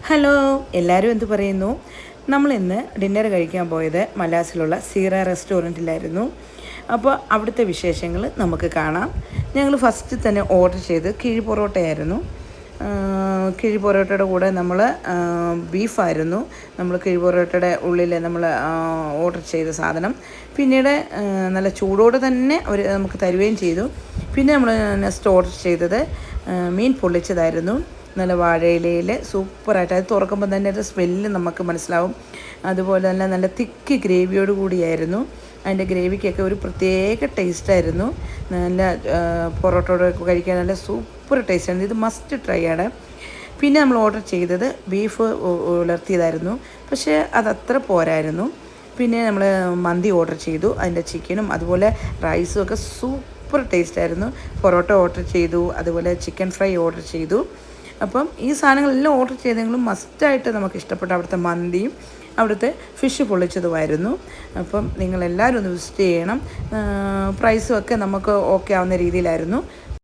Hello, എല്ലാവരും എന്ത് പറയുന്നു? നമ്മളിന്ന് ഡിന്നർ കഴിക്കാൻ പോയത് മലാസിലുള്ള സീറ റെസ്റ്റോറൻറ്റിലായിരുന്നു. അപ്പോൾ അവിടുത്തെ വിശേഷങ്ങൾ നമുക്ക് കാണാം. ഞങ്ങൾ ഫസ്റ്റ് തന്നെ ഓർഡർ ചെയ്ത് കിഴി പൊറോട്ടയായിരുന്നു. കിഴി പൊറോട്ടയുടെ കൂടെ നമ്മൾ ബീഫായിരുന്നു. നമ്മൾ കിഴി പൊറോട്ടയുടെ ഉള്ളിൽ നമ്മൾ ഓർഡർ ചെയ്ത സാധനം. പിന്നീട് നല്ല ചൂടോടെ തന്നെ അവർ നമുക്ക് തരുകയും ചെയ്തു. പിന്നെ നമ്മൾ നെക്സ്റ്റ് ഓർഡർ ചെയ്തത് മീൻ പൊള്ളിച്ചതായിരുന്നു. നല്ല വാഴയിലയിൽ സൂപ്പറായിട്ട് അത് തുറക്കുമ്പോൾ തന്നെ ഒരു സ്മെല്ല് നമുക്ക് മനസ്സിലാവും. അതുപോലെ തന്നെ നല്ല തിക്ക് ഗ്രേവിയോട് കൂടിയായിരുന്നു. അതിൻ്റെ ഗ്രേവിക്കൊക്കെ ഒരു പ്രത്യേക ടേസ്റ്റായിരുന്നു. നല്ല പൊറോട്ടയോടെ കഴിക്കാൻ നല്ല സൂപ്പർ ടേസ്റ്റായിരുന്നു. ഇത് മസ്റ്റ് ട്രൈ ആണ്. പിന്നെ നമ്മൾ ഓർഡർ ചെയ്തത് ബീഫ് ഉലർത്തിയതായിരുന്നു. പക്ഷേ അതത്ര പോരായിരുന്നു. പിന്നെ നമ്മൾ മന്തി ഓർഡർ ചെയ്തു. അതിൻ്റെ ചിക്കനും അതുപോലെ റൈസും ഒക്കെ സൂപ്പർ ടേസ്റ്റായിരുന്നു. പൊറോട്ട ഓർഡർ ചെയ്തു, അതുപോലെ ചിക്കൻ ഫ്രൈ ഓർഡർ ചെയ്തു. അപ്പം ഈ സാധനങ്ങളെല്ലാം ഓർഡർ ചെയ്തെങ്കിലും മസ്റ്റായിട്ട് നമുക്ക് ഇഷ്ടപ്പെട്ട അവിടുത്തെ മന്തിയും അവിടുത്തെ ഫിഷ് പൊള്ളിച്ചതുമായിരുന്നു. അപ്പം നിങ്ങളെല്ലാവരും ഒന്ന് വിസിറ്റ് ചെയ്യണം. പ്രൈസും ഒക്കെ നമുക്ക് ഓക്കെ ആവുന്ന രീതിയിലായിരുന്നു.